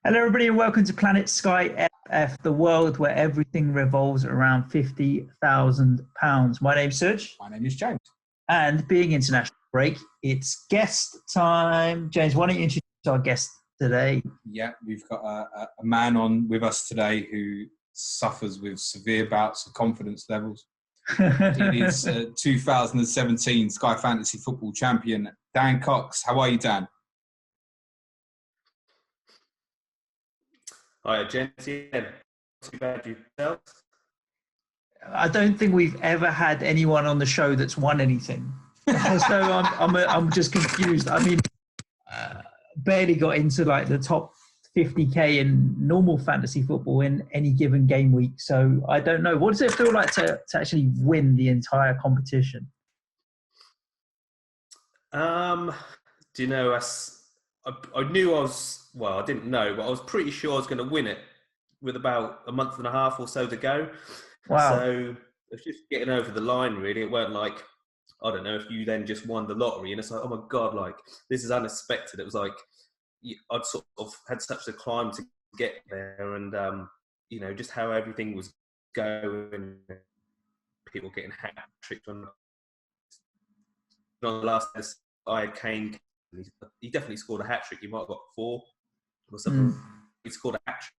Hello, everybody, and welcome to Planet SkyFF, the world where everything revolves around £50,000. My name's Serge. My name is James. And being international break, it's guest time. James, why don't you introduce our guest today? Yeah, we've got a man on with us today who suffers with severe bouts of confidence levels. He is 2017 Sky Fantasy Football champion, Dan Cox. How are you, Dan? Hi, James. Yeah, too bad yourself. I don't think we've ever had anyone on the show that's won anything. So I'm just confused. I mean, barely got into like the top 50k in normal fantasy football in any given game week. So I don't know. What does it feel like to actually win the entire competition? Do you know, I knew I didn't know, but I was pretty sure I was going to win it with about a month and a half or so to go. Wow. So it was just getting over the line, really. It weren't like, I don't know, if you then just won the lottery and it's like, oh my God, like, this is unexpected. It was like, I'd sort of had such a climb to get there and, just how everything was going, people getting hat-tricked on the last I had Kane. He definitely scored a hat-trick. He might have got 4 or something. He scored a hat-trick.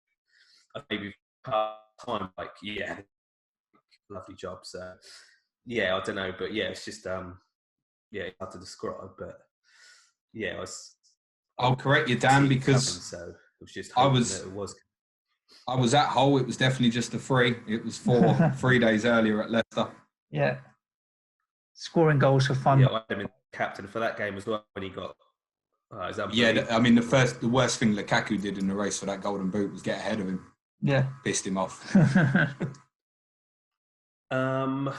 Maybe part-time, lovely job. So, yeah, I don't know. But, yeah, it's just, hard to describe. But, yeah, I'll correct you, Dan, because so it was just I was at Hull. It was definitely just a 3. It was 3 days earlier at Leicester. Yeah. Scoring goals for fun. Yeah, I had him in captain for that game as well when he got... yeah, I mean, the worst thing that Lukaku did in the race for that golden boot was get ahead of him. Yeah. Pissed him off. I'd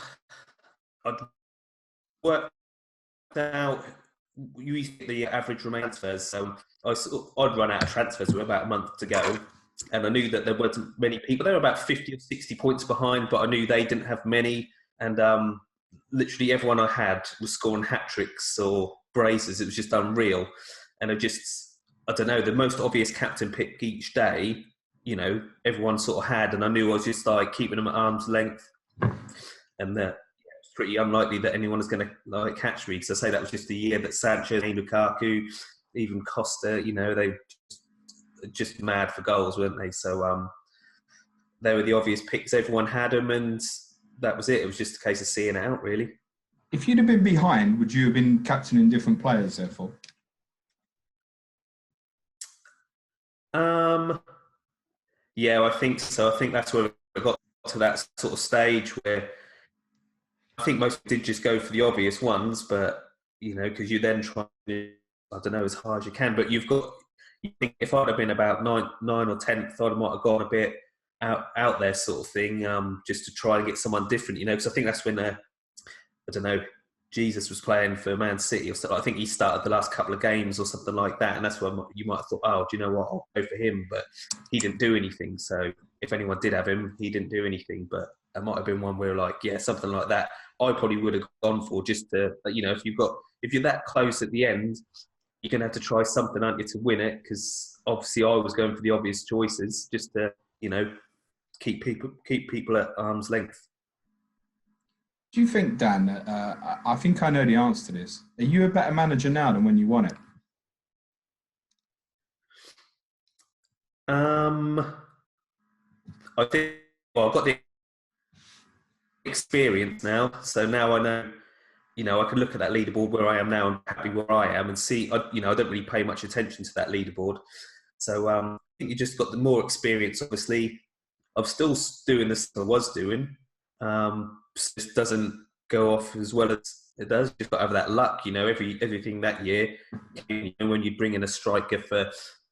worked out... You used to get the average remaining transfers, so I'd run out of transfers with about a month to go, and I knew that there weren't many people. They were about 50 or 60 points behind, but I knew they didn't have many, and literally everyone I had was scoring hat-tricks or braces. It was just unreal, and I don't know, the most obvious captain pick each day, everyone sort of had, and I knew I was just like keeping them at arm's length, and that pretty unlikely that anyone is going to catch me, because I say that was just the year that Sanchez, Lukaku, even Costa, they just mad for goals, weren't they? So they were the obvious picks. Everyone had them, and that was it. It was just a case of seeing it out, really. If you'd have been behind, would you have been captaining different players, therefore? Yeah, I think so. I think that's where I got to that sort of stage where I think most did just go for the obvious ones, but, because you then try to, I don't know, as high as you can, but you think if I'd have been about 9 or 10th, I might have gone a bit out there sort of thing, just to try and get someone different, because I think that's when, I don't know, Jesus was playing for Man City or something. I think he started the last couple of games or something like that, and that's when you might have thought, oh, do you know what, I'll go for him, but he didn't do anything. So if anyone did have him, he didn't do anything, but it might have been one where something like that I probably would have gone for, just to, if you're that close at the end, you're going to have to try something, aren't you, to win it? Because obviously I was going for the obvious choices, just to, keep people at arm's length. Do you think, Dan, I think I know the answer to this. Are you a better manager now than when you won it? I think, I've got the experience now, so now I know, I can look at that leaderboard where I am now and happy where I am and see, I don't really pay much attention to that leaderboard. So I think you just got the more experience. Obviously, I'm still doing this I was doing. Just doesn't go off as well as it does. You've got to have that luck, everything that year. When you bring in a striker for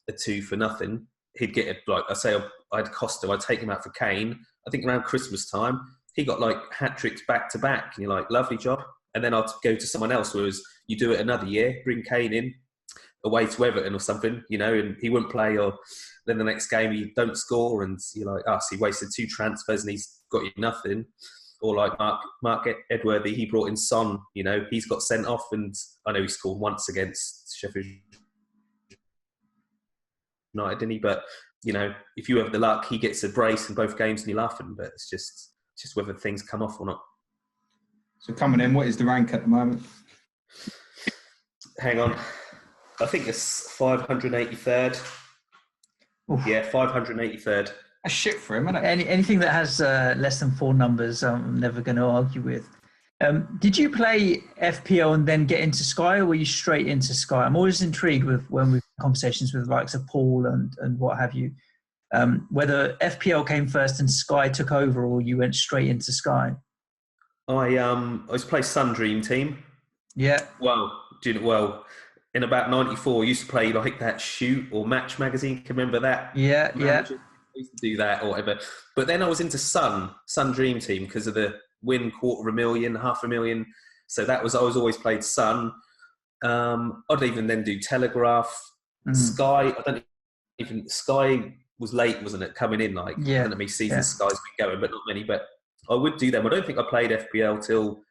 a 2 for nothing, he'd get it. Like I say, I'd cost him. I'd take him out for Kane. I think around Christmas time, he got hat tricks back to back, and you're like, lovely job. And then I'd go to someone else, whereas you do it another year, bring Kane in away to Everton or something, and he wouldn't play, or then the next game he don't score, and you're like, so he wasted 2 transfers and he's got you nothing. Or like Mark Edworthy, he brought in Son, he's got sent off, and I know he scored once against Sheffield United, didn't he? But if you have the luck, he gets a brace in both games and you're laughing. But it's just whether things come off or not. So coming in, what is the rank at the moment? Hang on, I think it's 583rd. Oof. Yeah, 583rd. That's shit for him, isn't it? Anything that has less than 4 numbers, I'm never going to argue with. Did you play FPL and then get into Sky, or were you straight into Sky? I'm always intrigued with when we've conversations with the likes of Paul and what have you, whether FPL came first and Sky took over, or you went straight into Sky. I was playing Sun Dream Team. Yeah. Well, in about 94, I used to play like that Shoot or Match magazine. Can you remember that? Yeah, yeah. I used to do that or whatever. But then I was into Sun Dream Team because of the win $250,000, $500,000. So I was always played Sun. I'd even then do Telegraph, Sky. Sky was late, wasn't it? Coming in like, yeah. I don't know, season Sky's been going, but not many. But I would do them. I don't think I played FPL till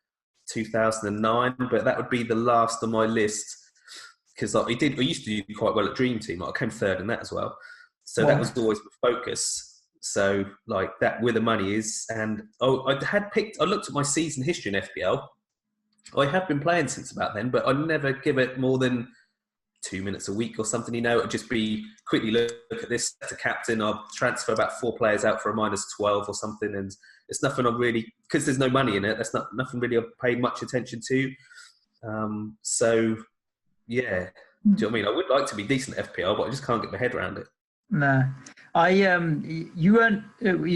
2009, but that would be the last on my list because I used to do quite well at Dream Team. I came third in that as well. So that was always the focus. So like that where the money is. And I looked at my season history in FPL. I have been playing since about then, but I never give it more than 2 minutes a week or something. It'd just be quickly look at this to captain. I'll transfer about 4 players out for a -12 or something. And it's nothing I'm really, because there's no money in it. That's nothing really I've paid much attention to. So yeah, do you know what I mean? I would like to be decent at FPL, but I just can't get my head around it. No, you're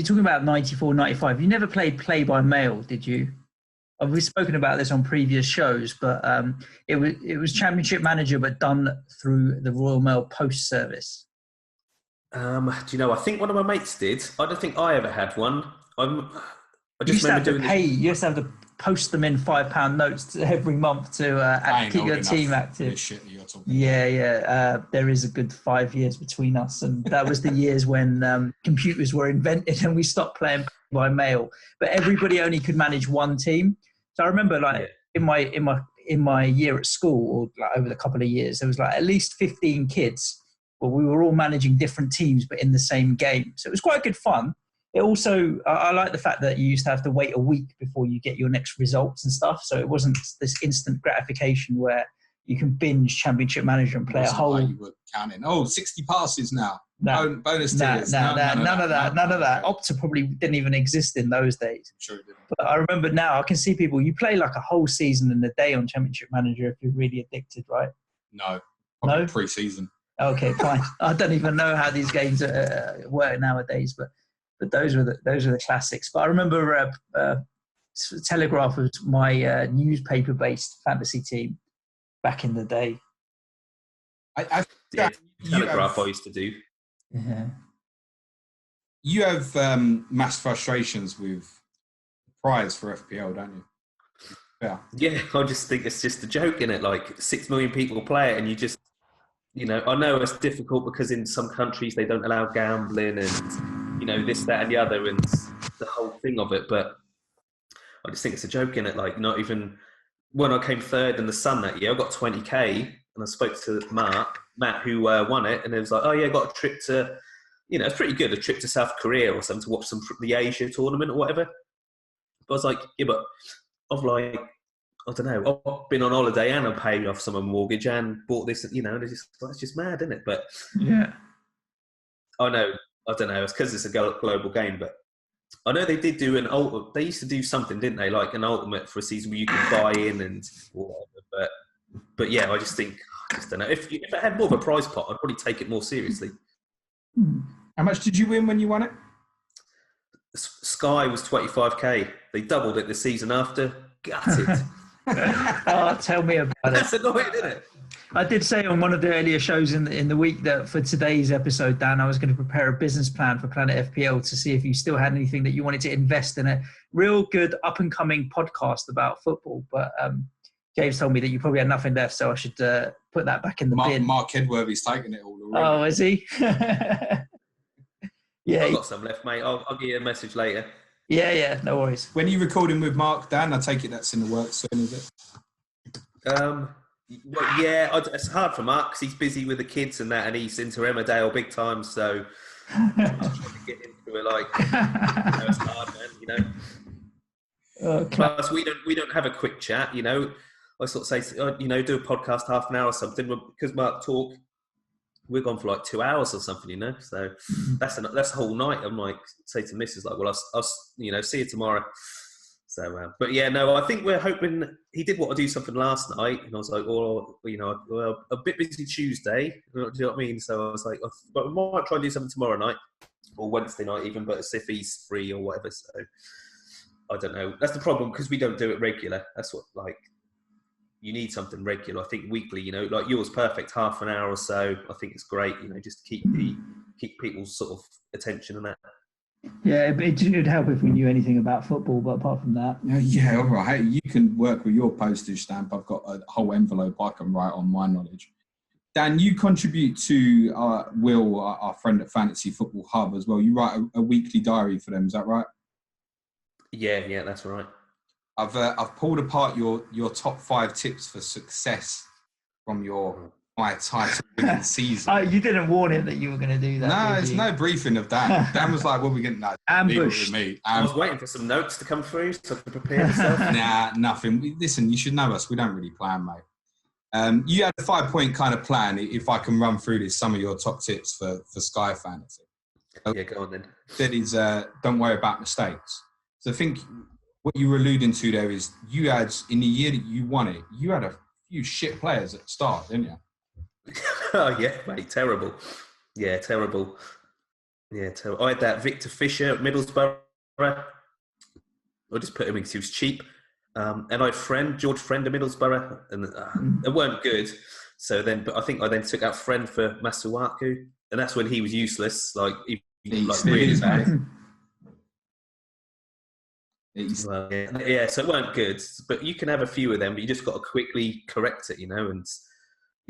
talking about 94, 95. You never played play by mail, did you? We've spoken about this on previous shows, but it was Championship Manager, but done through the Royal Mail Post Service. Do you know? I think one of my mates did. I don't think I ever had one. I just remember doing this. You used to have to post them in £5 notes every month to keep your team active. Yeah. There is a good 5 years between us, and that was the years when computers were invented and we stopped playing by mail. But everybody only could manage one team. So I remember, in my year at school, or like over the couple of years, there was like at least 15 kids. Well, we were all managing different teams, but in the same game. So it was quite good fun. It also, I like the fact that you used to have to wait a week before you get your next results and stuff. So it wasn't this instant gratification where you can binge Championship Manager and play a whole. You were counting. 60 passes now. No, bonus tiers. None of that. Opta probably didn't even exist in those days. Sure it didn't. But I remember now, I can see people. You play like a whole season in a day on Championship Manager if you're really addicted, right? No, probably pre-season. Okay, fine. I don't even know how these games work nowadays, but those are the classics. But I remember Telegraph was my newspaper-based fantasy team back in the day. Telegraph I used to do. Yeah. You have mass frustrations with prize for FPL, don't you? Yeah. Yeah, I just think it's just a joke, innit? Like 6 million people play it, and you just, I know it's difficult because in some countries they don't allow gambling and, this, that, and the other, and the whole thing of it. But I just think it's a joke, innit? Like, not even when I came third in the Sun that year, I got 20k, and I spoke to Matt, who won it, and it was like, oh yeah, I got a trip to, it's pretty good, a trip to South Korea or something to watch the Asia tournament or whatever. But I was like, yeah, but I've like, I don't know, I've been on holiday and I'm paying off some of my mortgage and bought this, and it's just mad, isn't it? But yeah, I don't know, it's because it's a global game, but I know they did do they used to do something, didn't they? Like an ultimate for a season where you could buy in and whatever. But yeah, I just don't know. If I had more of a prize pot, I'd probably take it more seriously. How much did you win when you won it? Sky was 25k. They doubled it the season after. Gutted. Oh, tell me about it. That's annoying, isn't it? I did say on one of the earlier shows in the week that for today's episode, Dan, I was going to prepare a business plan for PlanetFPL to see if you still had anything that you wanted to invest in a real good up-and-coming podcast about football. But James told me that you probably had nothing left, so I should put that back in the bin. Mark Edworthy's taken it all already. Oh, is he? Yeah. I've got some left, mate. I'll give you a message later. Yeah, no worries. When are you recording with Mark, Dan? I take it that's in the works soon, is it? Well, yeah, it's hard for Mark because he's busy with the kids and that, and he's into Emmerdale big time. So I'm just trying to get into it. Like, it's hard, man. Plus, we don't have a quick chat. I sort of say, do a podcast half an hour or something. Because Mark talk, we're gone for like 2 hours or something. So that's the whole night. I'm like, say to Mrs. like, well, I'll see you tomorrow. So, but yeah, no, I think we're hoping he did want to do something last night, and I was like, well, a bit busy Tuesday. Do you know what I mean? So I was like, but we might try and do something tomorrow night or Wednesday night even, but as if he's free or whatever. So I don't know. That's the problem because we don't do it regular. That's what you need something regular. I think weekly. Like yours, perfect, half an hour or so. I think it's great. Just to keep people's sort of attention and that. Yeah, it would help if we knew anything about football, but apart from that... Yeah, all right. You can work with your postage stamp. I've got a whole envelope I can write on my knowledge. Dan, you contribute to Will, our friend at Fantasy Football Hub as well. You write a weekly diary for them, is that right? Yeah, that's right. I've pulled apart your top 5 tips for success from my title winning season. You didn't warn him that you were going to do that. No, it's no briefing of Dan. Dan was like, "What are we getting?" Ambush. Me. I was waiting for some notes to come through so I could prepare myself. Nah, nothing. Listen, you should know us. We don't really plan, mate. You had a 5-point kind of plan. If I can run through this, some of your top tips for Sky Fantasy. Yeah, go on then. That is, don't worry about mistakes. So I think what you were alluding to there is you had, in the year that you won it, you had a few shit players at the start, didn't you? Oh, yeah, mate, terrible. Yeah, terrible. Yeah, terrible. I had that Victor Fisher at Middlesbrough. I just put him in because he was cheap. And I had George Friend at Middlesbrough, and they weren't good. But I think I then took out Friend for Masuaku, and that's when he was useless. He really bad. Well, yeah, so it weren't good. But you can have a few of them, but you just got to quickly correct it, and...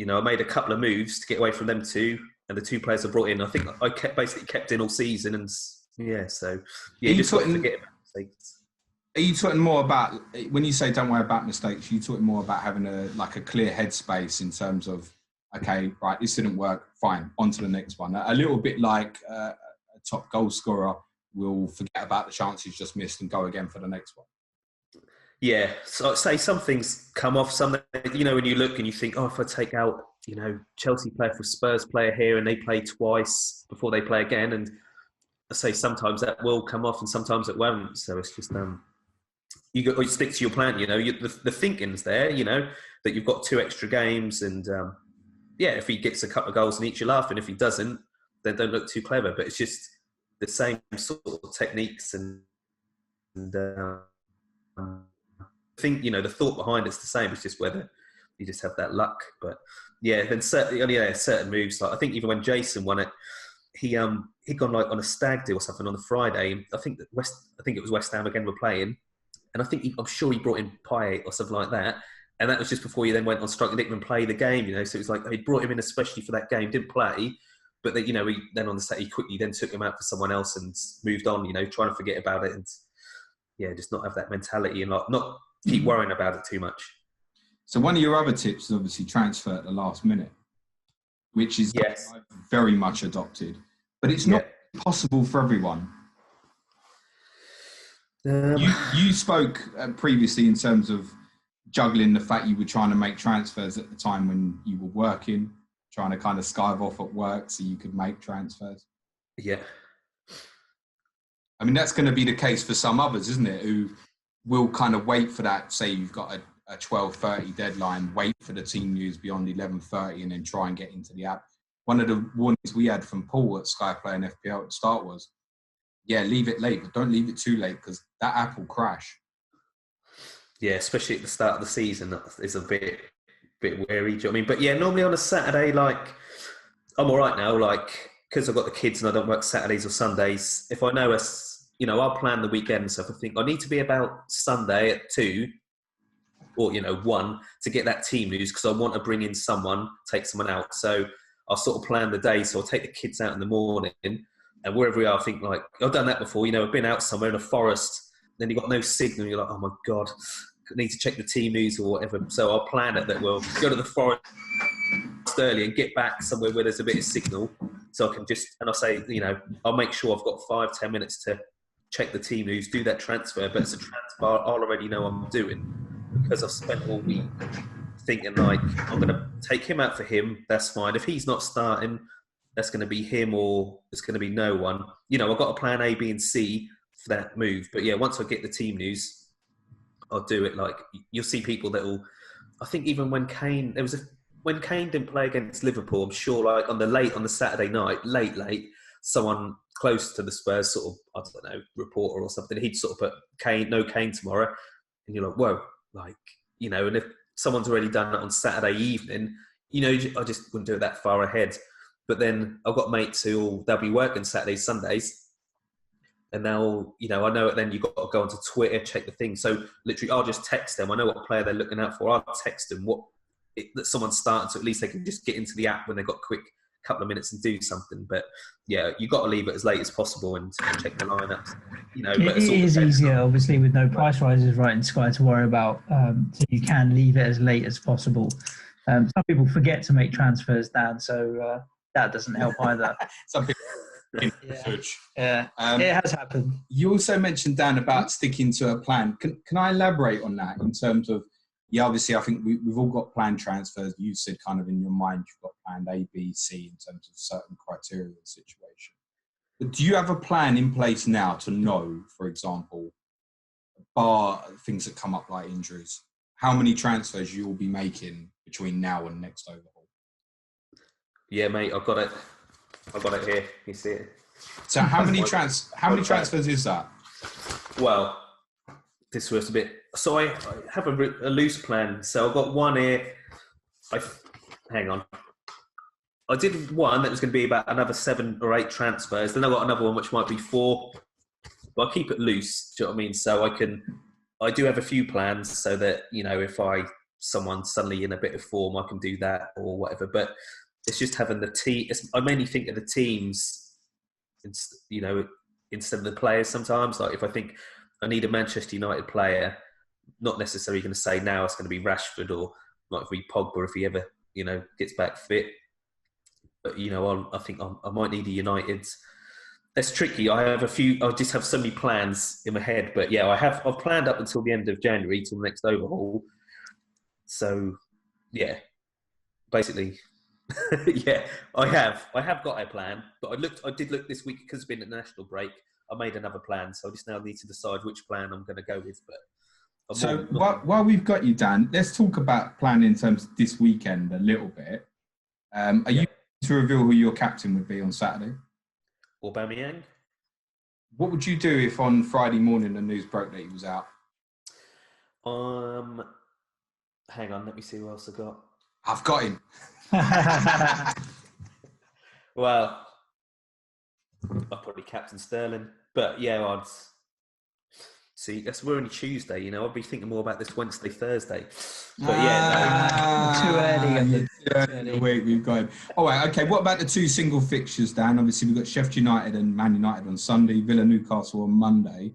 I made a couple of moves to get away from them two, and the 2 players I brought in, I think I basically kept in all season, and just got to forget about mistakes. Are you talking more about, when you say don't worry about mistakes, are you talking more about having a clear headspace in terms of, okay, right, this didn't work, fine, on to the next one. A little bit like a top goal scorer will forget about the chance he's just missed and go again for the next one. Yeah, so I'd say some things come off. Some, when you look and you think, if I take out, Chelsea player for Spurs player here and they play twice before they play again, and I say sometimes that will come off and sometimes it won't. So it's just you stick to your plan. The thinking's there. That you've got 2 extra games, and if he gets a couple of goals in each, you're laughing. If he doesn't, then don't look too clever. But it's just the same sort of techniques and I think the thought behind it's the same. It's just whether you just have that luck. But then certain moves. Like I think even when Jason won it, he'd gone on a stag do or something on the Friday. I think it was West Ham again were playing, and I'm sure he brought in Payet or something like that. And that was just before he then went on strike and didn't even play the game. So it was like he brought him in especially for that game, didn't play, but he then on the set he quickly then took him out for someone else and moved on. Trying to forget about it and just not have that mentality and not keep worrying about it too much. So one of your other tips is obviously transfer at the last minute, which is very much adopted, but it's not possible for everyone. You spoke previously in terms of juggling the fact you were trying to make transfers at the time when you were working, trying to kind of skive off at work so you could make transfers. Yeah. I mean, that's going to be the case for some others, isn't it? Who will kind of wait for that. Say you've got a 12:30 deadline, wait for the team news beyond 11:30 and then try and get into the app. One of the warnings we had from Paul at Sky PlanetFPL at the start was, leave it late, but don't leave it too late because that app will crash. Yeah, especially at the start of the season, it's a bit wary. Do you know what I mean? But normally on a Saturday, I'm all right now, because I've got the kids and I don't work Saturdays or Sundays. If I know I'll plan the weekend. So if I think I need to be about Sunday at 2 or, 1 to get that team news because I want to bring in someone, take someone out. So I'll sort of plan the day. So I'll take the kids out in the morning and wherever we are, I think I've done that before. I've been out somewhere in a forest, then you've got no signal. You're like, oh my God, need to check the team news or whatever. So I'll plan it that we'll go to the forest early and get back somewhere where there's a bit of signal. So I can and I'll say, I'll make sure I've got 5-10 minutes to check the team news, do that transfer. But it's a transfer I'll already know I'm doing because I've spent all week thinking like, I'm going to take him out for him. That's fine. If he's not starting, that's going to be him or it's going to be no one. I've got a plan A, B and C for that move. But yeah, once I get the team news, I'll do it. Like you'll see people that will, I think even when Kane didn't play against Liverpool, I'm sure like on the Saturday night, late, someone close to the Spurs sort of, I don't know, reporter or something, he'd sort of put no Kane tomorrow. And you're like, whoa, like, and if someone's already done it on Saturday evening, I just wouldn't do it that far ahead. But then I've got mates they'll be working Saturdays, Sundays, and they'll, I know it. Then you've got to go onto Twitter, check the thing. So literally, I'll just text them. I know what player they're looking out for. I'll text them that someone's starting, so at least they can just get into the app when they've got a quick couple of minutes and do something. But yeah, you've got to leave it as late as possible and check the lineups. But it is easier, obviously, with no price rises right in Sky to worry about. So you can leave it as late as possible. Some people forget to make transfers, Dan, so that doesn't help either. Some people. Yeah, it has happened. You also mentioned, Dan, about sticking to a plan. Can I elaborate on that in terms of, obviously I think we've all got planned transfers. You said kind of in your mind you've got planned A, B, C in terms of certain criteria and situation. But do you have a plan in place now to know, for example, bar things that come up like injuries, how many transfers you will be making between now and next overhaul? Yeah, mate, I've got it here. You see it. So how many transfers is that? Well, this was a bit. So I have a loose plan. So I've got one here. Hang on. I did one that was going to be about another 7 or 8 transfers. Then I got another one which might be 4. But I keep it loose. Do you know what I mean? So I do have a few plans so that if someone's suddenly in a bit of form, I can do that or whatever. But it's just having the team. I mainly think of the teams, instead of the players. Sometimes, like if I think I need a Manchester United player, not necessarily going to say now it's going to be Rashford or might be Pogba if he ever gets back fit. But I think I might need a United. That's tricky. I just have so many plans in my head. But yeah, I've planned up until the end of January, till the next overhaul. So yeah, basically. Yeah, I have got a plan, but I did look this week because it's been a national break. I made another plan, so I just now need to decide which plan I'm going to go with. But while we've got you, Dan, let's talk about planning in terms of this weekend a little bit. Are you to reveal who your captain would be on Saturday? Aubameyang. What would you do if on Friday morning the news broke that he was out? Hang on, let me see who else I got. I've got him. Well, I'll probably captain Sterling, but yeah, I'd see. We're only Tuesday, I'd be thinking more about this Wednesday, Thursday. But too early. In the week we've got him. All right, okay. What about the 2 single fixtures, Dan? Obviously, we've got Sheffield United and Man United on Sunday, Villa Newcastle on Monday.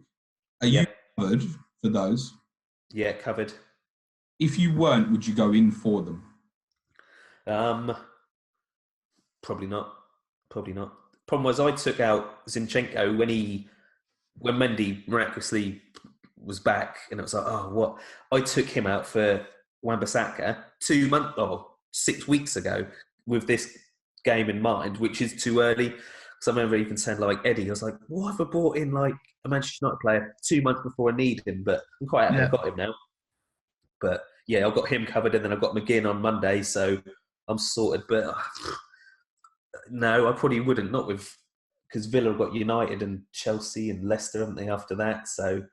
Are you covered for those? Yeah, covered. If you weren't, would you go in for them? Probably not. Problem was I took out Zinchenko when Mendy miraculously was back, and it was like, oh, what? I took him out for Wan-Bissaka 6 weeks ago with this game in mind, which is too early. Because I remember even saying like Eddie, I was like, why have I brought in like a Manchester United player 2 months before I need him? But I'm quite happy I got him now. But yeah, I've got him covered, and then I've got McGinn on Monday, so I'm sorted. But no, I probably wouldn't. Not because Villa have got United and Chelsea and Leicester, haven't they? After that, so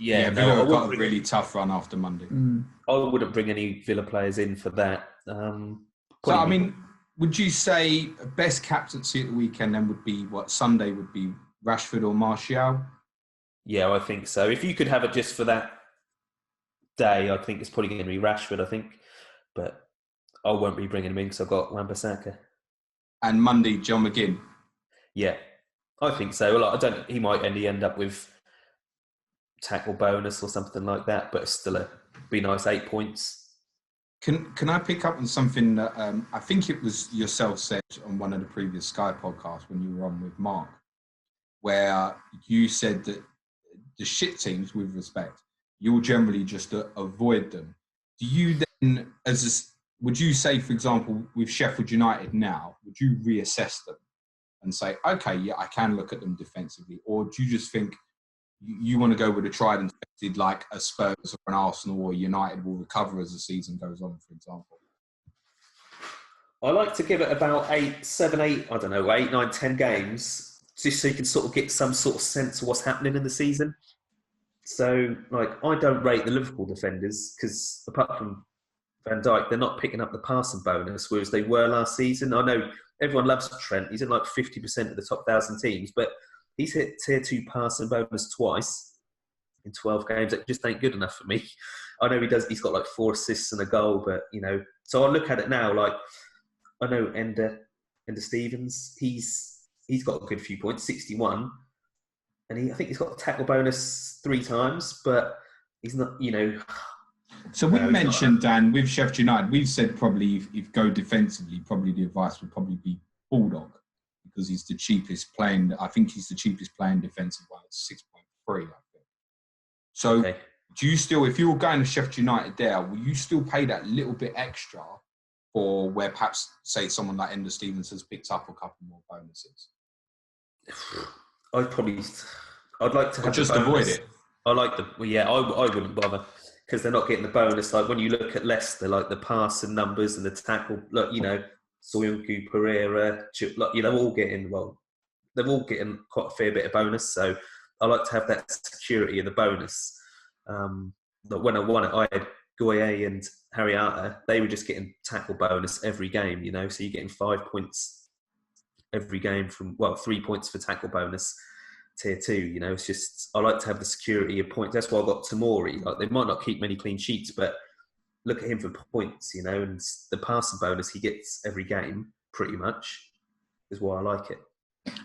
Villa have got a really tough run after Monday. I wouldn't bring any Villa players in for that. So I mean, would you say best captaincy at the weekend then would be Sunday would be Rashford or Martial? Yeah, I think so. If you could have it just for that day, I think it's probably going to be Rashford, I think. But I won't be bringing him in because I've got Wan-Bissaka. And Monday, John McGinn? Yeah, I think so. He might end up with tackle bonus or something like that, but it's still be nice 8 points. Can I pick up on something that I think it was yourself said on one of the previous Sky podcasts when you were on with Mark, where you said that the shit teams, with respect, you'll generally just avoid them. Do you then, would you say, for example, with Sheffield United now, would you reassess them and say, okay, yeah, I can look at them defensively? Or do you just think you want to go with a tried and tested, like a Spurs or an Arsenal or United will recover as the season goes on, for example? I like to give it about 8, 9, 10 games, just so you can sort of get some sort of sense of what's happening in the season. So, like, I don't rate the Liverpool defenders because apart from Van Dijk, they're not picking up the passing bonus, whereas they were last season. I know everyone loves Trent. He's in like 50% of the top 1,000 teams, but he's hit tier 2 passing bonus twice in 12 games. That just ain't good enough for me. I know he's got like 4 assists and a goal, but, you know, so I look at it now, like, I know Ender Stevens, he's got a good few points, 61. And I think he's got a tackle bonus 3 times, but he's not, you know. So we mentioned, Dan, with Sheffield United, we've said probably if go defensively, probably the advice would probably be Bulldog because he's the cheapest playing. I think he's the cheapest playing defensive one. It's 6.3, I think. So okay. Do you still, if you were going to Sheffield United there, will you still pay that little bit extra for where perhaps, say, someone like Ender Stevens has picked up a couple more bonuses? I'd like to have just avoid it. I wouldn't bother because they're not getting the bonus. Like when you look at Leicester, like the passing numbers and the tackle, look, you know, Soyuncu, Pereira, like, you know, they're all getting quite a fair bit of bonus. So I like to have that security of the bonus. But when I won it, I had Goye and Harriata. They were just getting tackle bonus every game, you know, so you're getting 5 points every game 3 points for tackle bonus tier 2, you know. It's just, I like to have the security of points. That's why I got Tomori. Like, they might not keep many clean sheets, but look at him for points, you know, and the passing bonus he gets every game pretty much is why I like it.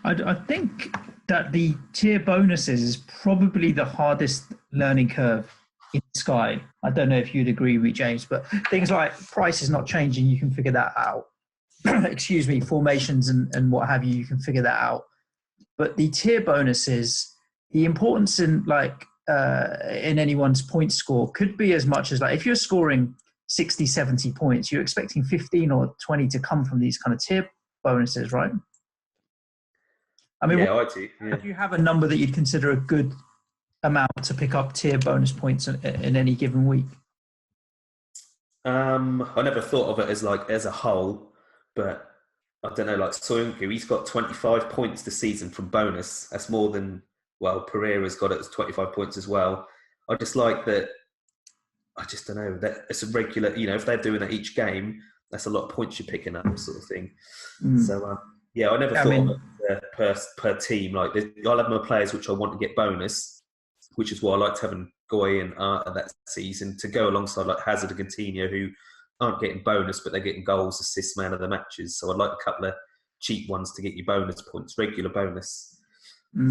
I think that the tier bonuses is probably the hardest learning curve in Sky. I don't know if you'd agree with me, James, but things like price is not changing, you can figure that out. Excuse me, formations and what have you can figure that out. But the tier bonuses, the importance in in anyone's point score could be as much as, like, if you're scoring 60, 70 points, you're expecting 15 or 20 to come from these kind of tier bonuses, right? I mean, I do. Yeah. Do you have a number that you'd consider a good amount to pick up tier bonus points in any given week? I never thought of it as a whole, but I don't know, like Soyuncu, he's got 25 points this season from bonus. That's more than, Pereira's got it as 25 points as well. I just like that, I just don't know, that it's a regular, you know, if they're doing it each game, that's a lot of points you're picking up, sort of thing. So, I never thought of it per team. Like, I'll have my players which I want to get bonus, which is why I liked having Goy and Arta that season to go alongside like Hazard and Coutinho, who aren't getting bonus, but they're getting goals, assists, man of the matches. So I'd like a couple of cheap ones to get you bonus points, regular bonus.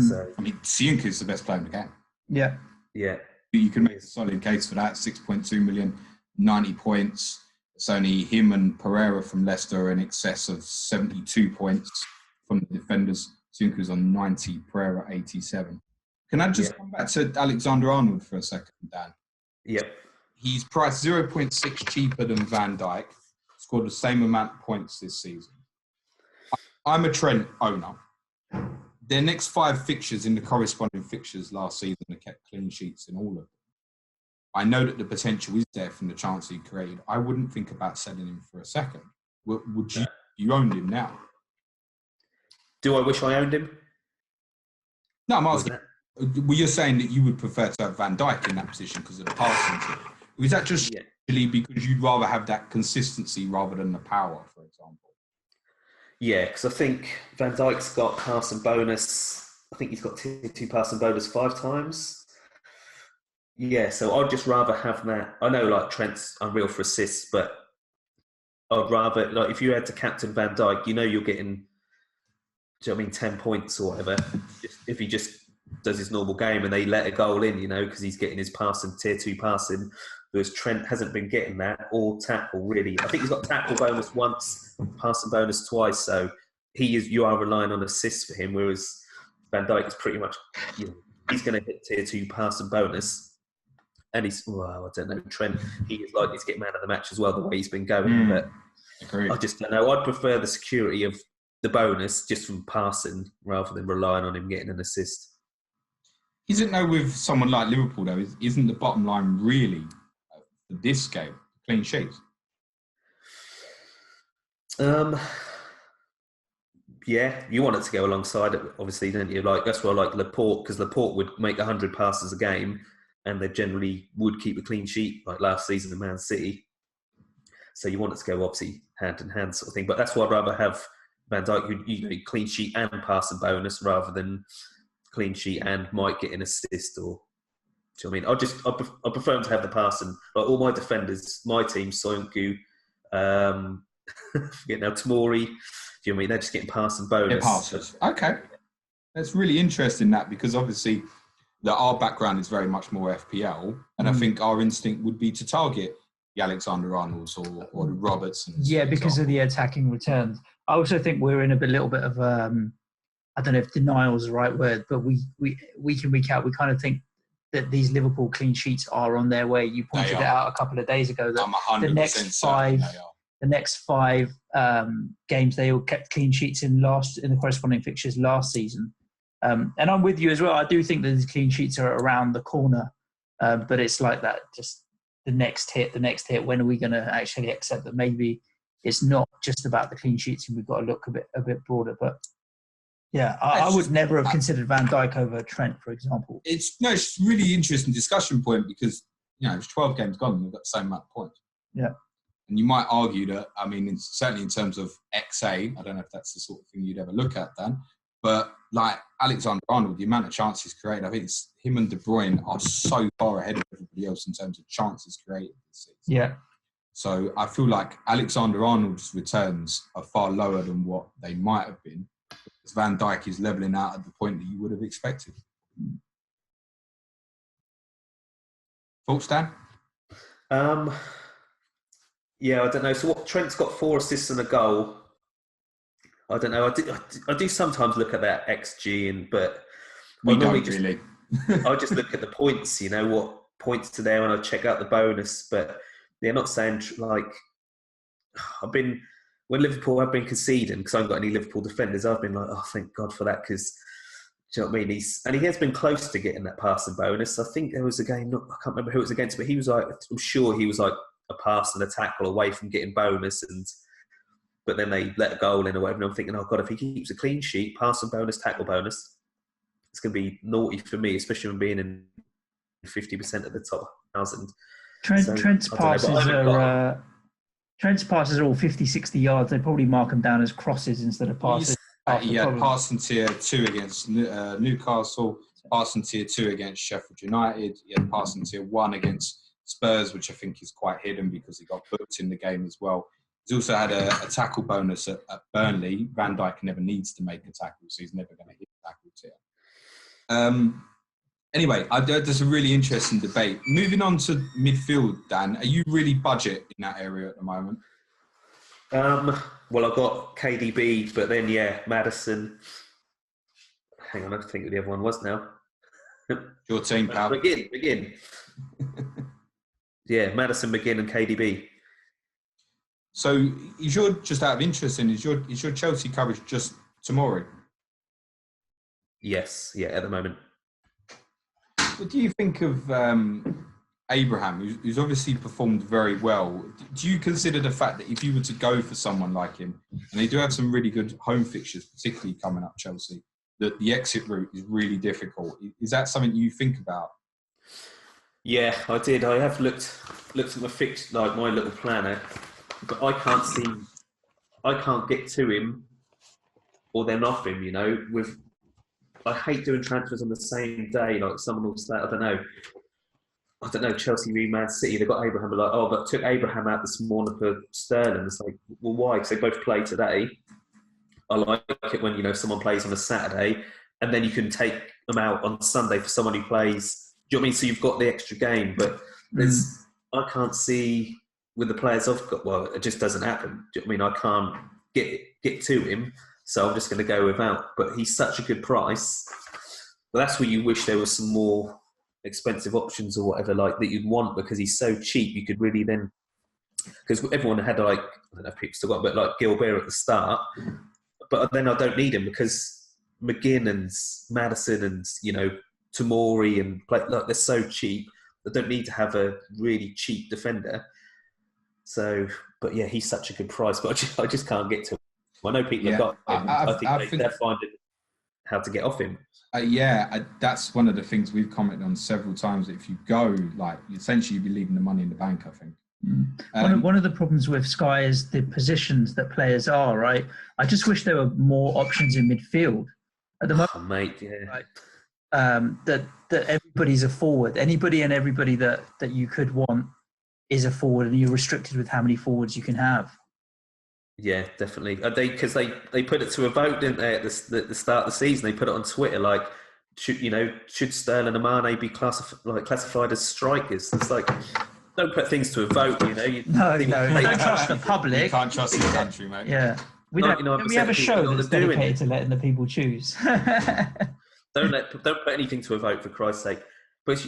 So I mean, Soyuncu is the best player in the game. Yeah. Yeah. You can make a solid case for that. 6.2 million, 90 points. It's only him and Pereira from Leicester in excess of 72 points from the defenders. Soyuncu's on 90, Pereira 87. Can I just come back to Alexander-Arnold for a second, Dan? Yep. He's priced 0.6 cheaper than Van Dijk, scored the same amount of points this season. I'm a Trent owner. Their next 5 fixtures in the corresponding fixtures last season have kept clean sheets in all of them. I know that the potential is there from the chance he created. I wouldn't think about selling him for a second. Would you? You owned him now. Do I wish I owned him? No, I'm asking. Well, you're saying that you would prefer to have Van Dijk in that position because of the passing. Is that just really because you'd rather have that consistency rather than the power, for example? Yeah, because I think Van Dijk's got passing bonus. I think he's got tier 2 passing bonus 5 times. Yeah, so I'd just rather have that. I know, like, Trent's unreal for assists, but I'd rather, like, if you had to captain Van Dijk, you know you're getting, 10 points or whatever. If he just does his normal game and they let a goal in, because he's getting his passing, tier 2 passing. Whereas Trent hasn't been getting that or tackle really. I think he's got tackle bonus once, passing bonus twice. So you are relying on assists for him. Whereas Van Dijk is pretty much, he's going to hit tier 2 passing bonus. And I don't know, Trent, he is likely to get man of the match as well, the way he's been going. But agreed. I just don't know. I'd prefer the security of the bonus just from passing rather than relying on him getting an assist. Isn't though with someone like Liverpool though, isn't the bottom line really for this game clean sheets? Yeah, you want it to go alongside it, obviously, don't you? That's why I like Laporte, because Laporte would make 100 passes a game, and they generally would keep a clean sheet, like last season in Man City. So you want it to go obviously hand in hand sort of thing. But that's why I'd rather have Van Dijk, who clean sheet and passing bonus, rather than clean sheet and might get an assist. Or, do you know what I mean? I prefer him to have the passing. Like all my defenders, my team, Soyuncu, forget now, Tomori. Do you know what I mean? They're just getting passing bonus. Yeah, passes. Okay, that's really interesting. That because obviously our background is very much more FPL, and I think our instinct would be to target the Alexander-Arnolds or the Robertsons. Yeah, because of the attacking returns. I also think we're in a little bit of I don't know if denial is the right word, but we week in, week out, we kind of think that these Liverpool clean sheets are on their way. You pointed it out a couple of days ago that I'm 100% the next five games they all kept clean sheets in the corresponding fixtures last season. And I'm with you as well. I do think that these clean sheets are around the corner, but it's like that, just the next hit. When are we going to actually accept that maybe it's not just about the clean sheets and we've got to look a bit broader? But yeah, I would never have considered Van Dijk over Trent, for example. It's a really interesting discussion point because it's 12 games gone and we've got the same amount of points. Yeah. And you might argue that, I mean, certainly in terms of XA, I don't know if that's the sort of thing you'd ever look at, Dan, but like Alexander-Arnold, the amount of chances created, I think it's him and De Bruyne are so far ahead of everybody else in terms of chances created this season. Yeah. So I feel like Alexander-Arnold's returns are far lower than what they might have been. Because Van Dijk is levelling out at the point that you would have expected. Thoughts, Dan? Yeah, I don't know. So Trent's got 4 assists and a goal. I don't know. I do sometimes look at that XG, but we don't really. I just look at the points. What points are there, and I check out the bonus. But they're not saying like when Liverpool have been conceding, because I haven't got any Liverpool defenders. I've been like, oh, thank God for that, because do you know what I mean? He has been close to getting that passing bonus. I think there was a game. I can't remember who it was against, but he was like, I'm sure he was like a pass and a tackle away from getting bonus, but then they let a goal in or whatever. And I'm thinking, oh God, if he keeps a clean sheet, passing bonus, tackle bonus, it's going to be naughty for me, especially when being in 50% of the top 1,000. Trent's passes are all 50, 60 yards. They probably mark them down as crosses instead of passes. He had passing tier 2 against Newcastle, passing tier 2 against Sheffield United. He had passing tier 1 against Spurs, which I think is quite hidden because he got booked in the game as well. He's also had a tackle bonus at Burnley. Van Dijk never needs to make a tackle, so he's never going to hit tackle tier. Anyway, there's a really interesting debate. Moving on to midfield, Dan, are you really budget in that area at the moment? Well, I've got KDB, but then, Maddison. Hang on, I think who the other one was now. Your team, pal. McGinn. Yeah, Maddison, McGinn and KDB. So, just out of interest, is your Chelsea coverage just Tomori? Yes, at the moment. What do you think of Abraham, who's obviously performed very well? Do you consider the fact that if you were to go for someone like him, and they do have some really good home fixtures, particularly coming up Chelsea, that the exit route is really difficult? Is that something you think about? Yeah, I did. I have looked at my my little planner, but I can't get to him or then off him. I hate doing transfers on the same day. Like someone will say, I don't know, Chelsea v Man City, they've got Abraham, but I took Abraham out this morning for Sterling. It's like, well, why? Because they both play today. I like it when, someone plays on a Saturday, and then you can take them out on Sunday for someone who plays. Do you know what I mean? So you've got the extra game, but I can't see with the players I've got. Well, it just doesn't happen. Do you know what I mean? I can't get to him, so I'm just going to go without. But he's such a good price. But that's where you wish there was some more expensive options or whatever like that you'd want, because he's so cheap. You could really then, because everyone had like, I don't know if people still got, but like Gilbert at the start. But then I don't need him because McGinn and Maddison and Tamori and like they're so cheap. I don't need to have a really cheap defender. So, but yeah, he's such a good price, but I just can't get to him. I know people have got him. I think they're finding how to get off him. That's one of the things we've commented on several times. If you go, like, essentially you'd be leaving the money in the bank, I think. One of the problems with Sky is the positions that players are, right? I just wish there were more options in midfield. At the moment, mate, yeah. Right, that everybody's a forward. Anybody and everybody that you could want is a forward, and you're restricted with how many forwards you can have. Yeah, definitely. Because they put it to a vote, didn't they, at the start of the season? They put it on Twitter, like, should Sterling and Mane be classified as strikers? It's like, don't put things to a vote, No, don't trust the public. You can't trust the country, mate. Yeah. We have a show that's dedicated to letting the people choose. Don't put anything to a vote, for Christ's sake. But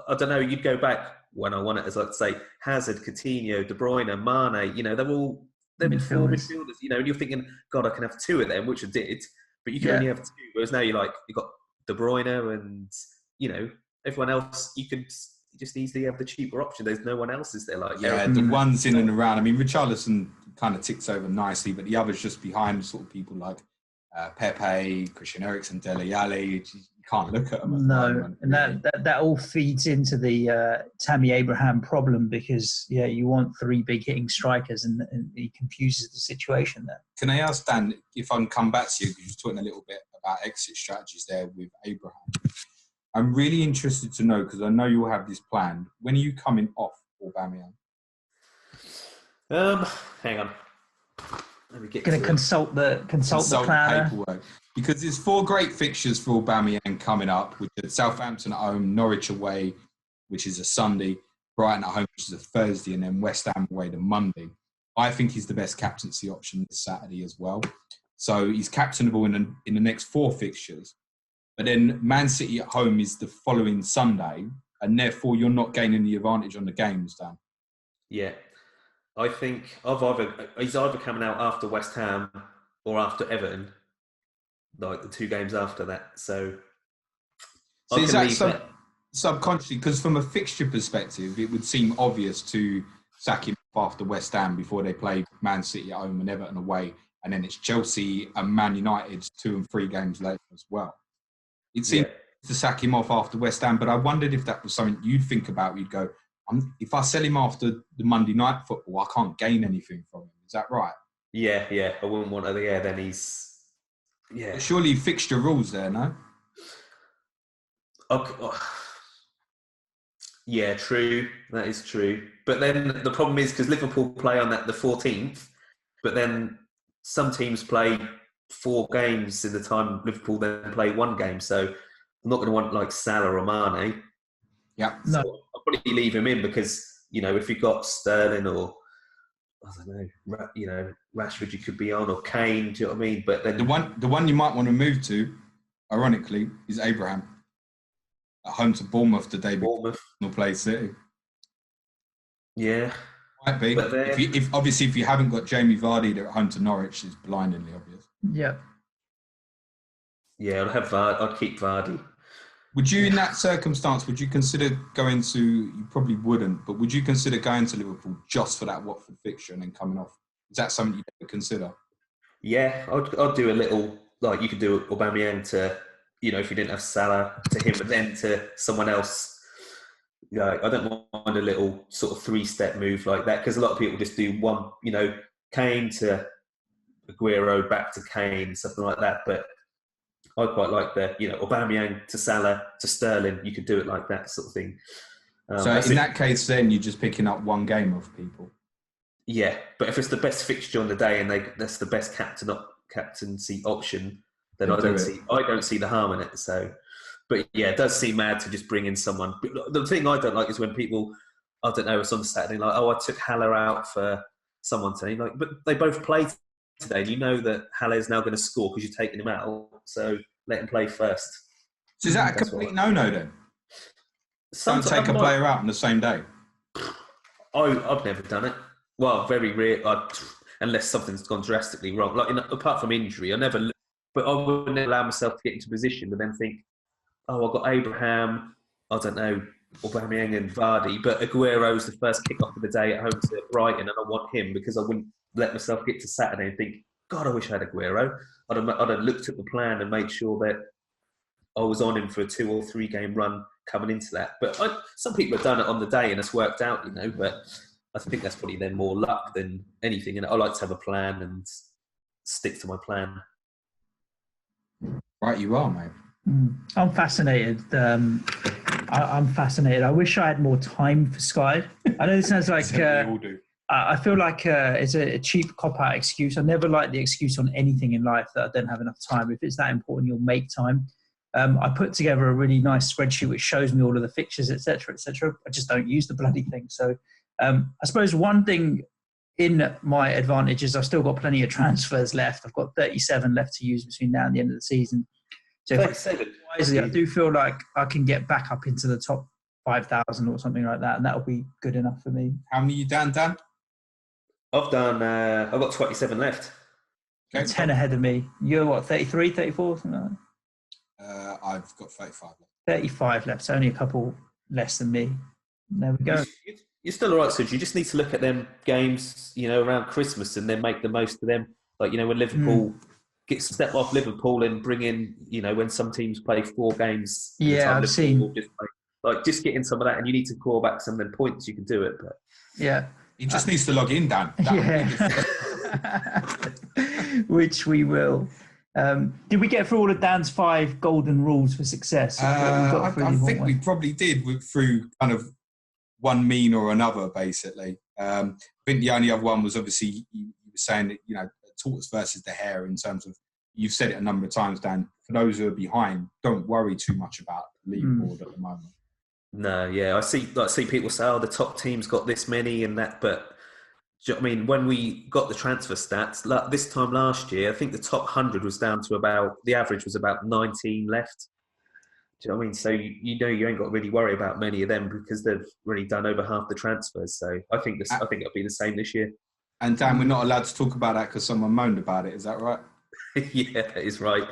I don't know, you'd go back when I want it, as like say Hazard, Coutinho, De Bruyne, Mane, they're midfielders. And you're thinking, God, I can have two of them, which I did, but you can only have two. Whereas now you've got De Bruyne and, everyone else, you could just easily have the cheaper option. There's no one else, is there? The ones in and around. I mean, Richarlison kind of ticks over nicely, but the others just behind sort of people like Pepe, Christian Eriksen, Dele Alli. You can't look at them. At the moment, and really. that all feeds into the Tammy Abraham problem, because you want three big hitting strikers, and he confuses the situation there. Can I ask Dan if I can come back to you, because you're talking a little bit about exit strategies there with Abraham. I'm really interested to know, because I know you'll have this planned. When are you coming off Aubameyang? Hang on. Let me get going to consult the planner. Paperwork. Because there's 4 great fixtures for Aubameyang coming up, which are Southampton at home, Norwich away, which is a Sunday, Brighton at home, which is a Thursday, and then West Ham away the Monday. I think he's the best captaincy option this Saturday as well. So he's captainable in the next 4 fixtures. But then Man City at home is the following Sunday, and therefore you're not gaining the advantage on the games, Dan. Yeah. I think he's either coming out after West Ham or after Everton, like the 2 games after that. So is that subconsciously, because from a fixture perspective, it would seem obvious to sack him after West Ham before they play Man City at home and Everton away, and then it's Chelsea and Man United 2 and 3 games later as well. It seems to sack him off after West Ham, but I wondered if that was something you'd think about. You'd go, if I sell him after the Monday night football, I can't gain anything from him. Is that right? Yeah. I wouldn't want to. Yeah, then he's. Yeah. But surely fixture rules there, no? Okay. Yeah, true. That is true. But then the problem is, because Liverpool play on the 14th, but then some teams play 4 games in the time Liverpool then play 1 game. So I'm not going to want like Salah or Mane. Yeah. So I'll probably leave him in, because, if you've got Sterling or, I don't know, Rashford you could be on, or Kane, do you know what I mean? But then the one you might want to move to, ironically, is Abraham. At home to Bournemouth today. Bournemouth will play City. Yeah. Might be. But then, if you haven't got Jamie Vardy, they're at home to Norwich, it's blindingly obvious. Yeah. Yeah, I'd keep Vardy. Would you, in that circumstance, would you consider going to, you probably wouldn't, but would you consider going to Liverpool just for that Watford fixture and then coming off? Is that something you'd ever consider? Yeah, I'd do a little, like you could do Aubameyang to, if you didn't have Salah, to him, but then to someone else. I don't want a little sort of 3-step move like that, because a lot of people just do one, Kane to Aguero, back to Kane, something like that. But I quite like the, Aubameyang to Salah to Sterling. You could do it like that sort of thing. So in that case, then you're just picking up 1 game of people. Yeah, but if it's the best fixture on the day and that's the best captaincy option, then I don't see the harm in it. So, but yeah, it does seem mad to just bring in someone. But the thing I don't like is when people, I don't know, it's on Saturday, like, oh, I took Haller out for someone today. Like, but they both played today, and you know that Haller's now going to score because you're taking him out. So let him play first. So is that a complete no-no then? Don't take a player out on the same day. I've never done it. Well, very rare, unless something's gone drastically wrong. Like, apart from injury, but I wouldn't allow myself to get into position and then think, oh, I've got Abraham, I don't know, Aubameyang and Vardy, but Aguero's the first kick-off of the day at home to Brighton, and I want him because I wouldn't let myself get to Saturday and think, God, I wish I had Aguero. I'd have looked at the plan and made sure that I was on him for a 2 or 3 game run coming into that. But some people have done it on the day and it's worked out, but I think that's probably then more luck than anything. And I like to have a plan and stick to my plan. Right, you are, mate. I'm fascinated. I'm fascinated. I wish I had more time for Sky. I know this sounds like... we all do. I feel like it's a cheap cop-out excuse. I never like the excuse on anything in life that I don't have enough time. If it's that important, you'll make time. I put together a really nice spreadsheet which shows me all of the fixtures, etc., etc. I just don't use the bloody thing. So I suppose one thing in my advantage is I've still got plenty of transfers left. I've got 37 left to use between now and the end of the season. So if I do it wisely, I do feel like I can get back up into the top 5,000 or something like that, and that'll be good enough for me. How many you done, Dan? I've got 27 left. Okay. 10 ahead of me. You're what, 33, 34, something like that? I've got 35 left. 35 left, so only a couple less than me. There we go. You're still all right, Suj. You just need to look at them games, around Christmas and then make the most of them. Like, when Liverpool step off Liverpool and bring in, when some teams play 4 games. Yeah, I've seen. Just get in some of that, and you need to claw back some of them points. You can do it, but yeah, he just needs to log in, Dan. Which we will. Did we get through all of Dan's 5 golden rules for success? I think we probably did through kind of one mean or another, basically. I think the only other one was obviously you were saying that, tortoise versus the hare in terms of, you've said it a number of times, Dan, for those who are behind, don't worry too much about the leaderboard at the moment. No, yeah. I see people say, oh, the top team's got this many and that, but do you know what I mean? When we got the transfer stats, this time last year, I think the top 100 was down to the average was about 19 left. Do you know what I mean? So you ain't got to really worry about many of them because they've really done over half the transfers. So I think it'll be the same this year. And Dan, we're not allowed to talk about that because someone moaned about it. Is that right? Yeah, that is right.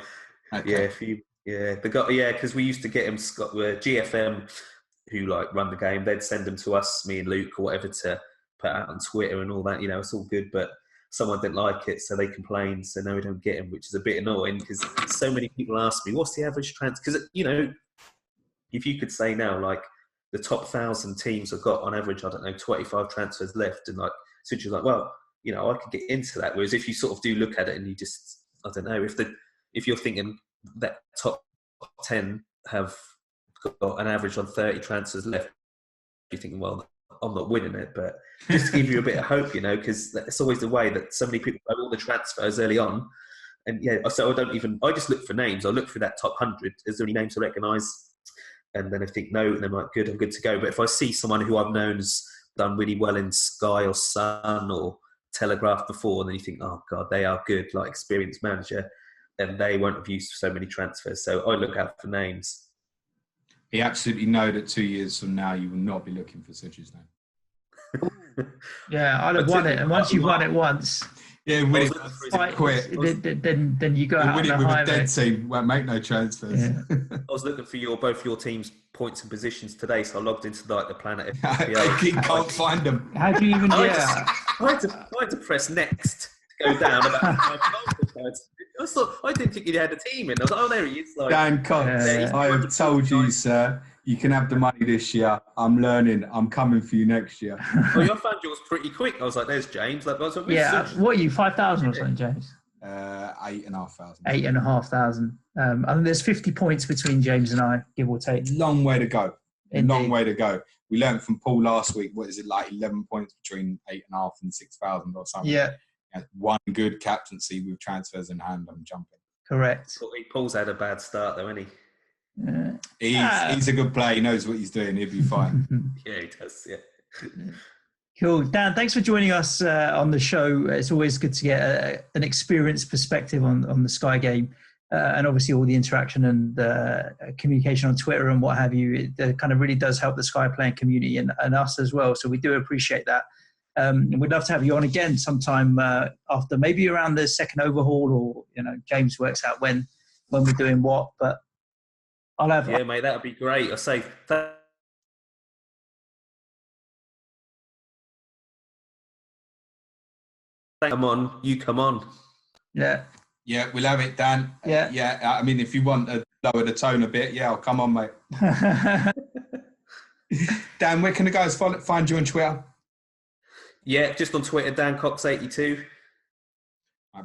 Okay. Because we used to get them, GFM, who run the game. They'd send them to us, me and Luke or whatever, to put out on Twitter and all that. It's all good, but someone didn't like it, so they complained. So now we don't get them, which is a bit annoying because so many people ask me, "What's the average transfer?" Because if you could say now, the top 1,000 teams have got on average, I don't know, 25 transfers left, and so you're like, well, I could get into that. Whereas if you sort of do look at it and you just, I don't know, if you're thinking that top 10 have got an average on 30 transfers left, you're thinking, well, I'm not winning it. But just to give you a bit of hope, because it's always the way that so many people know all the transfers early on. And so I just look for names. I look for that top 100. Is there any names I recognise? And then I think, no, and I'm like, good, I'm good to go. But if I see someone who I've known has done really well in Sky or Sun or Telegraph before, and then you think, oh God, they are good, experienced manager, then they won't have used so many transfers. So I look out for names. He absolutely know that 2 years from now you will not be looking for Suj's name. Yeah, I'd have won it, and once you've won it once, win it, quit. Then you go out win it with a dead team. Won't make no transfers. Yeah. I was looking for both your teams' points and positions today, so I logged into the PlanetFPL. He can't find them. How do you even? I had to press next to go down about 5 goals. I didn't think you had a team in. I was like, oh, there he is. Dan Cox, I have told you, sir, you can have the money this year. I'm learning. I'm coming for you next year. Well, I found yours pretty quick. I was like, there's James. What are you, 5,000 or something, James? 8,500. 8,500. I think there's 50 points between James and I, give or take. Long way to go. Indeed. Long way to go. We learned from Paul last week. What is it, 11 points between 8,500 and 6,000 or something? Yeah. One good captaincy with transfers in hand. I'm jumping. Correct. Paul's had a bad start though, hasn't he? He's a good player. He knows what he's doing. He'll be fine. Yeah, he does. Yeah. Cool. Dan, thanks for joining us on the show. It's always good to get an experienced perspective on the Sky game. And obviously all the interaction and communication on Twitter and what have you, it kind of really does help the Sky playing community and us as well. So we do appreciate that. And we'd love to have you on again sometime after, maybe around the second overhaul, or James works out when we're doing what. But I'll have. Yeah, mate, that would be great. I say. Come on, you come on. Yeah. Yeah, we'll have it, Dan. Yeah. I mean, if you want to lower the tone a bit, I'll come on, mate. Dan, where can the guys find you on Twitter? Yeah, just on Twitter, DanCox82.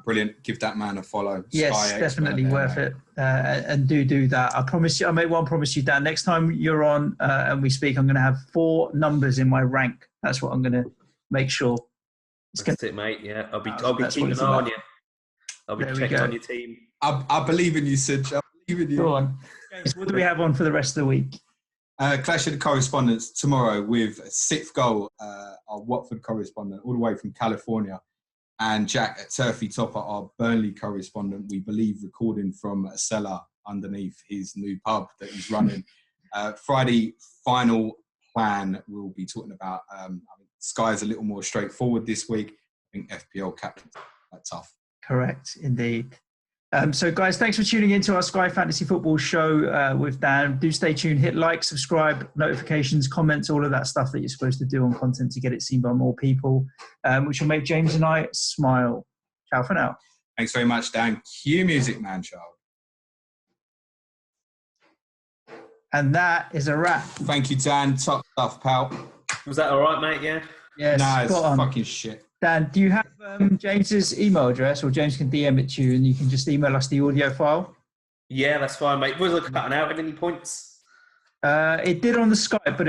Brilliant. Give that man a follow. Yes, Sky definitely expert worth it. And do that. I promise you, I make one promise you, Dan. Next time you're on and we speak, I'm going to have 4 numbers in my rank. That's what I'm going to make sure. That's it, mate. Yeah, I'll be keeping an eye on you. I'll be checking on your team. I believe in you, Sid. I believe in you. Go on. James, what do we have on for the rest of the week? Clash of the Correspondents tomorrow with 6th goal, our Watford correspondent, all the way from California, and Jack at Turfy Topper, our Burnley correspondent, we believe recording from a cellar underneath his new pub that he's running. Friday, final plan, we'll be talking about, Sky's a little more straightforward this week. I think FPL captain's quite tough. Correct, indeed. So, guys, thanks for tuning into our Sky Fantasy Football show with Dan. Do stay tuned. Hit like, subscribe, notifications, comments, all of that stuff that you're supposed to do on content to get it seen by more people, which will make James and I smile. Ciao for now. Thanks very much, Dan. Cue music, man, child. And that is a wrap. Thank you, Dan. Top stuff, pal. Was that all right, mate? Yeah? Yes, nah, it's fucking shit. Dan, do you have James's email address, or James can DM it to you and you can just email us the audio file? Yeah, that's fine, mate. Was it cutting out at any points? It did on the Skype, but